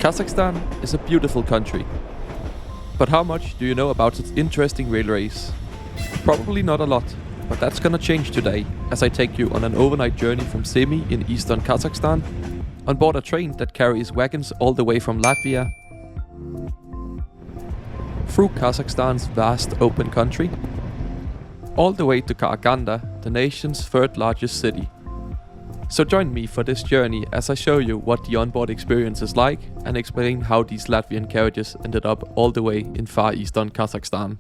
Kazakhstan is a beautiful country. But how much do you know about its interesting railways? Probably not a lot, but that's gonna change today as I take you on an overnight journey from Semey in eastern Kazakhstan on board a train that carries wagons all the way from Latvia through Kazakhstan's vast open country all the way to Karaganda, the nation's third largest city. So join me for this journey as I show you what the onboard experience is like and explain how these Latvian carriages ended up all the way in far eastern Kazakhstan.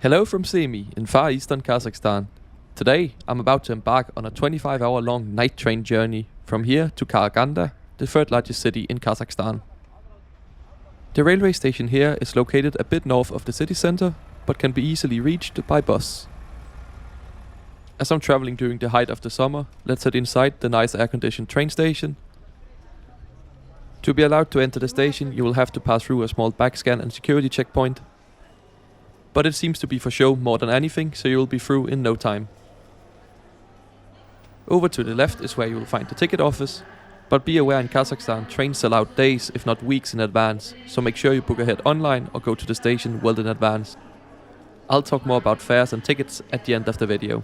Hello from Semey in far eastern Kazakhstan. Today I'm about to embark on a 25-hour long night train journey from here to Karaganda, the third largest city in Kazakhstan. The railway station here is located a bit north of the city center, but can be easily reached by bus. As I'm traveling during the height of the summer, let's head inside the nice air-conditioned train station. To be allowed to enter the station, you will have to pass through a small bag scan and security checkpoint. But it seems to be for show more than anything, so you will be through in no time. Over to the left is where you will find the ticket office, but be aware in Kazakhstan trains sell out days if not weeks in advance, so make sure you book ahead online or go to the station well in advance. I'll talk more about fares and tickets at the end of the video.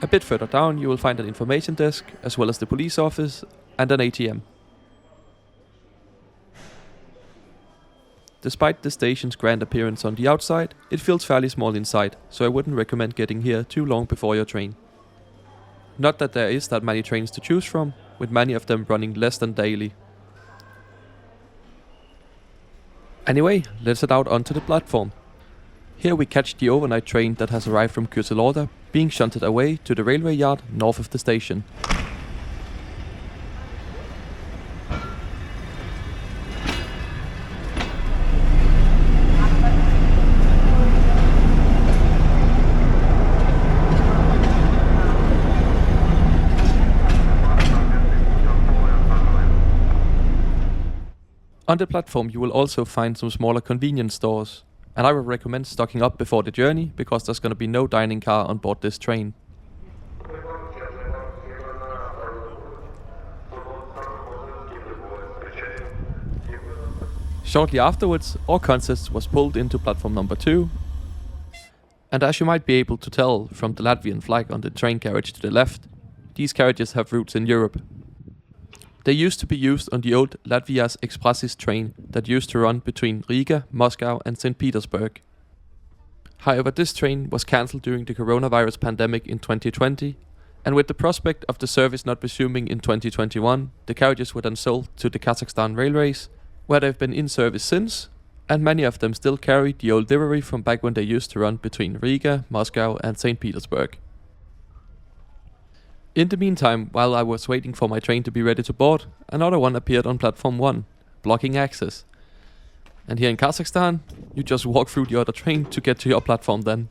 A bit further down you will find an information desk, as well as the police office and an ATM. Despite the station's grand appearance on the outside, it feels fairly small inside, so I wouldn't recommend getting here too long before your train. Not that there is that many trains to choose from, with many of them running less than daily. Anyway, let's head out onto the platform. Here we catch the overnight train that has arrived from Kazakh, being shunted away to the railway yard north of the station. On the platform you will also find some smaller convenience stores, and I would recommend stocking up before the journey because there's gonna be no dining car on board this train. Shortly afterwards, all consist was pulled into platform number 2, and as you might be able to tell from the Latvian flag on the train carriage to the left, these carriages have roots in Europe. They used to be used on the old Latvijas Expresis train that used to run between Riga, Moscow and St. Petersburg. However, this train was cancelled during the coronavirus pandemic in 2020, and with the prospect of the service not resuming in 2021, the carriages were then sold to the Kazakhstan Railways, where they've been in service since, and many of them still carry the old livery from back when they used to run between Riga, Moscow and St. Petersburg. In the meantime, while I was waiting for my train to be ready to board, another one appeared on platform 1, blocking access. And here in Kazakhstan, you just walk through the other train to get to your platform then.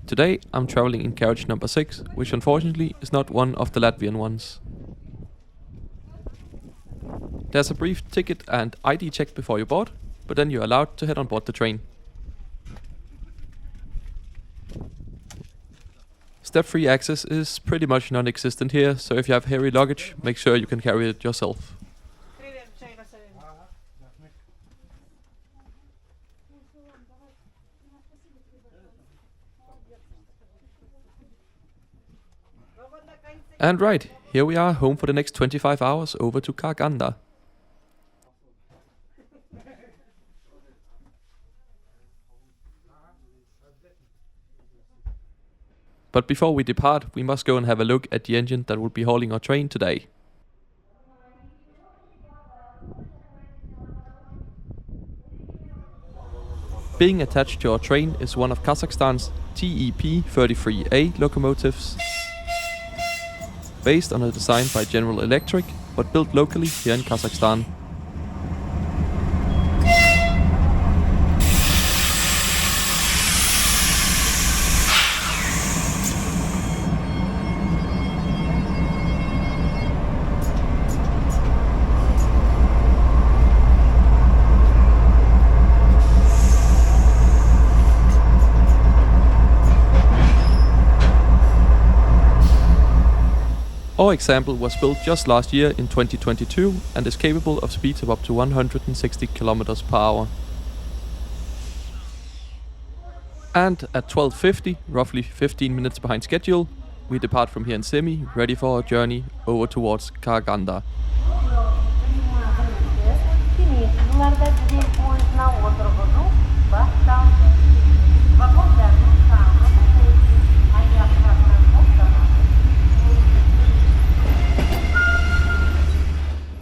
Today I'm traveling in carriage number 6, which unfortunately is not one of the Latvian ones. There's a brief ticket and ID check before you board, but then you're allowed to head on board the train. Step-free access is pretty much non-existent here, so if you have heavy luggage, make sure you can carry it yourself. And right, here we are home for the next 25 hours over to Karaganda. But before we depart, we must go and have a look at the engine that will be hauling our train today. Being attached to our train is one of Kazakhstan's TEP-33A locomotives, based on a design by General Electric, but built locally here in Kazakhstan. Our example was built just last year in 2022 and is capable of speeds of up to 160 km per hour. And at 12:50, roughly 15 minutes behind schedule, we depart from here in Semey, ready for our journey over towards Karaganda.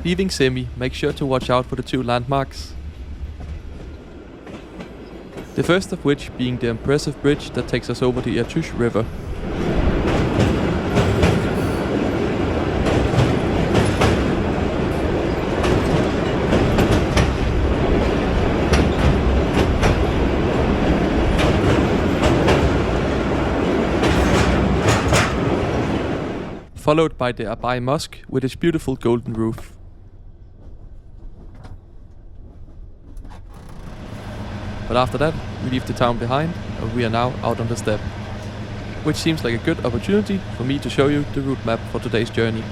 Leaving Semey, make sure to watch out for the two landmarks. The first of which being the impressive bridge that takes us over the Irtysh River. Followed by the Abai Mosque with its beautiful golden roof. But after that, we leave the town behind and we are now out on the steppe, which seems like a good opportunity for me to show you the route map for today's journey.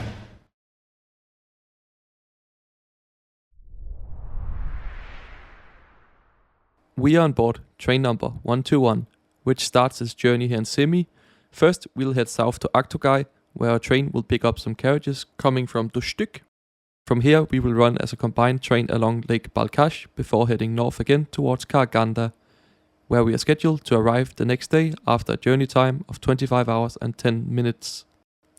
We are on board train number 121, which starts its journey here in Semey. First, we'll head south to Aktogay, where our train will pick up some carriages coming from Dushtyk. From here, we will run as a combined train along Lake Balkhash before heading north again towards Karaganda, where we are scheduled to arrive the next day after a journey time of 25 hours and 10 minutes.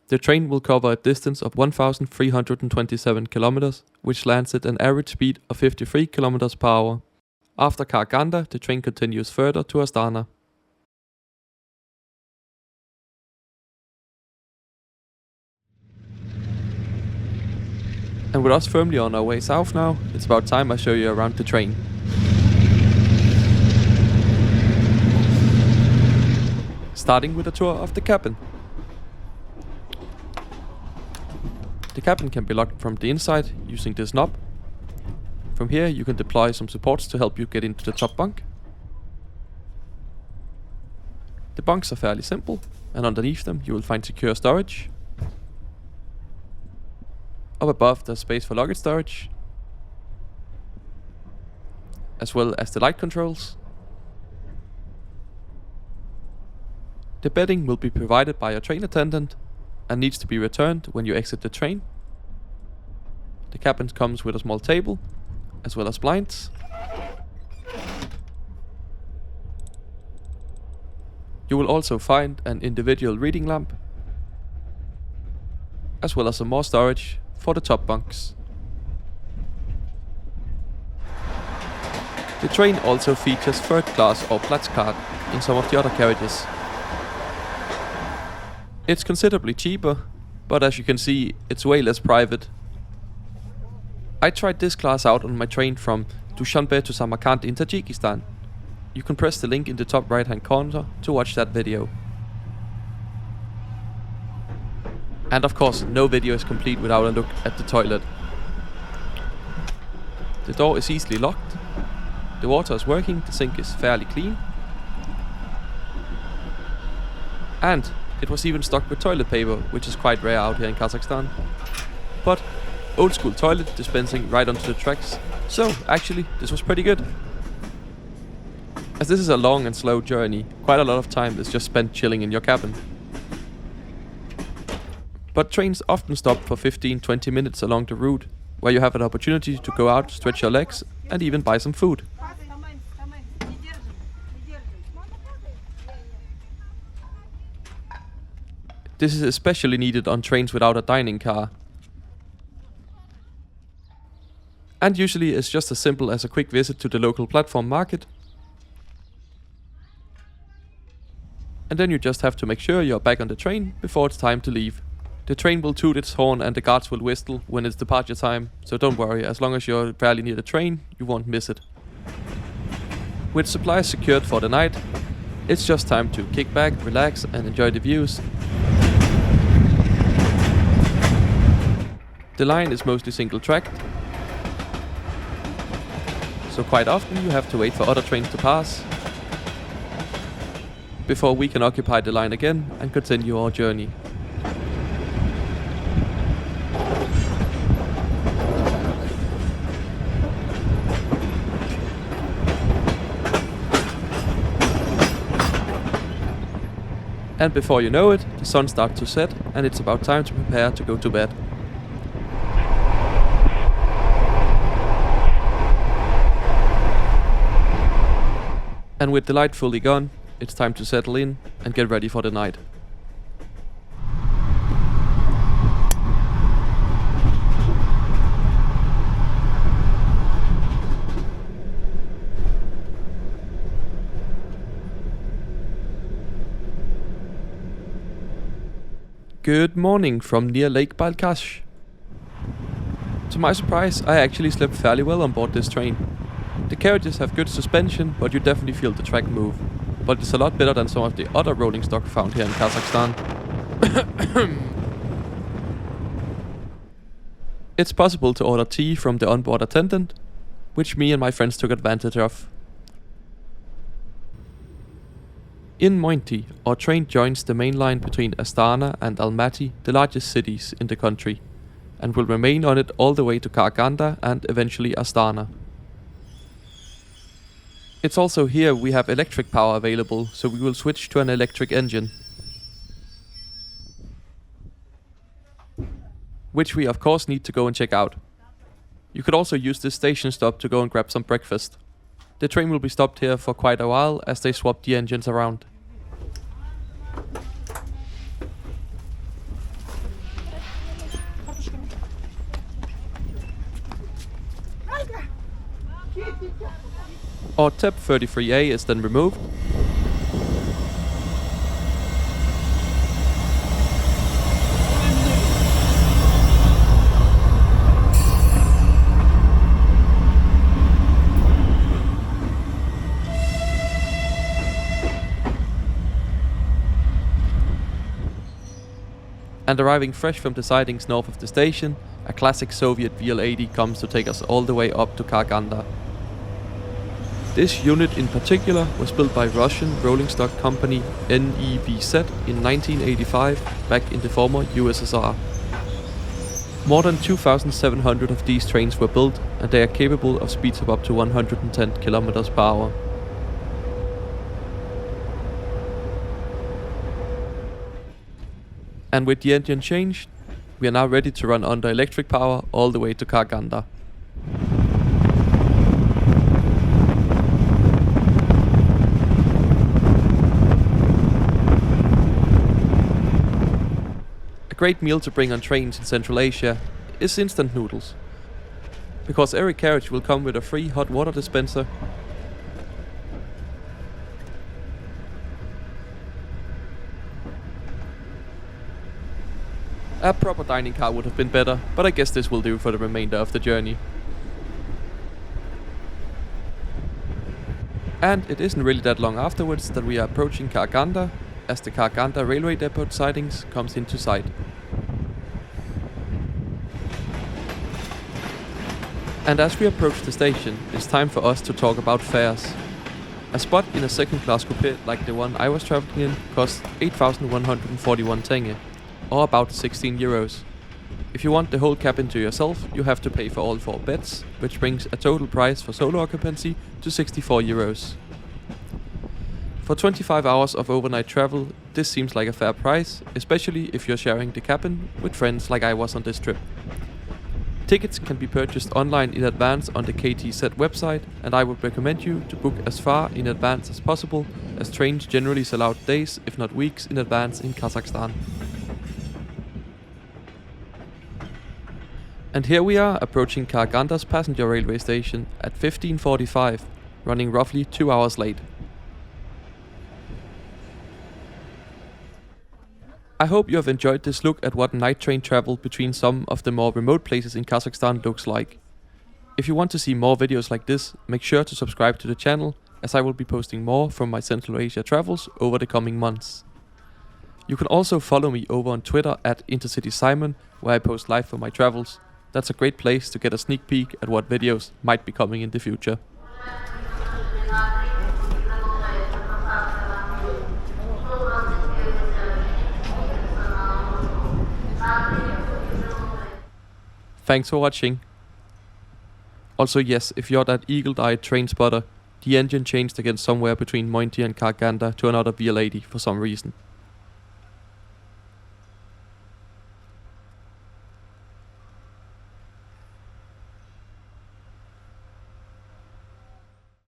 The train will cover a distance of 1,327 kilometers, which lands at an average speed of 53 kilometers per hour. After Karaganda, the train continues further to Astana. And with us firmly on our way south now, it's about time I show you around the train. Starting with a tour of the cabin. The cabin can be locked from the inside using this knob. From here you can deploy some supports to help you get into the top bunk. The bunks are fairly simple, and underneath them you will find secure storage. Up above there's space for luggage storage, as well as the light controls. The bedding will be provided by a train attendant and needs to be returned when you exit the train. The cabin comes with a small table, as well as blinds. You will also find an individual reading lamp, as well as some more storage for the top bunks. The train also features third class or Platz card in some of the other carriages. It's considerably cheaper, but as you can see, it's way less private. I tried this class out on my train from Dushanbe to Samarkand in Tajikistan. You can press the link in the top right hand corner to watch that video. And of course, no video is complete without a look at the toilet. The door is easily locked, the water is working, the sink is fairly clean. And it was even stocked with toilet paper, which is quite rare out here in Kazakhstan. But old school toilet dispensing right onto the tracks, so actually this was pretty good. As this is a long and slow journey, quite a lot of time is just spent chilling in your cabin. But trains often stop for 15-20 minutes along the route, where you have an opportunity to go out, stretch your legs, and even buy some food. This is especially needed on trains without a dining car. And usually it's just as simple as a quick visit to the local platform market. And then you just have to make sure you're back on the train before it's time to leave. The train will toot its horn and the guards will whistle when it's departure time, so don't worry, as long as you're fairly near the train, you won't miss it. With supplies secured for the night, it's just time to kick back, relax and enjoy the views. The line is mostly single tracked, so quite often you have to wait for other trains to pass before we can occupy the line again and continue our journey. And before you know it, the sun starts to set and it's about time to prepare to go to bed. And with the light fully gone, it's time to settle in and get ready for the night. Good morning from near Lake Balkash. To my surprise, I actually slept fairly well on board this train. The carriages have good suspension, but you definitely feel the track move. But it's a lot better than some of the other rolling stock found here in Kazakhstan. It's possible to order tea from the onboard attendant, which me and my friends took advantage of. In Mony, our train joins the main line between Astana and Almaty, the largest cities in the country, and will remain on it all the way to Karaganda and eventually Astana. It's also here we have electric power available, so we will switch to an electric engine. Which we of course need to go and check out. You could also use this station stop to go and grab some breakfast. The train will be stopped here for quite a while as they swap the engines around. Our TEP 33A is then removed. And arriving fresh from the sidings north of the station, a classic Soviet VL80 comes to take us all the way up to Karaganda. This unit in particular was built by Russian rolling stock company NEVZ in 1985, back in the former USSR. More than 2,700 of these trains were built, and they are capable of speeds of up to 110 km per hour. And with the engine changed, we are now ready to run under electric power all the way to Karaganda. A great meal to bring on trains in Central Asia is instant noodles, because every carriage will come with a free hot water dispenser. A proper dining car would have been better, but I guess this will do for the remainder of the journey. And it isn't really that long afterwards that we are approaching Karaganda, as the Karaganda railway depot sidings comes into sight. And as we approach the station, it's time for us to talk about fares. A spot in a second-class coupe like the one I was traveling in costs 8,141 tenge, or about 16 euros. If you want the whole cabin to yourself, you have to pay for all 4 beds, which brings a total price for solo occupancy to 64 euros. For 25 hours of overnight travel, this seems like a fair price, especially if you're sharing the cabin with friends like I was on this trip. Tickets can be purchased online in advance on the KTZ website, and I would recommend you to book as far in advance as possible, as trains generally sell out days, if not weeks, in advance in Kazakhstan. And here we are approaching Karaganda's passenger railway station at 15:45, running roughly 2 hours late. I hope you have enjoyed this look at what night train travel between some of the more remote places in Kazakhstan looks like. If you want to see more videos like this, make sure to subscribe to the channel, as I will be posting more from my Central Asia travels over the coming months. You can also follow me over on Twitter at IntercitySimon, where I post live from my travels. That's a great place to get a sneak peek at what videos might be coming in the future. Thanks for watching. Also yes, if you're that eagle-eyed train spotter, the engine changed again somewhere between Mony and Karaganda to another VL80 for some reason.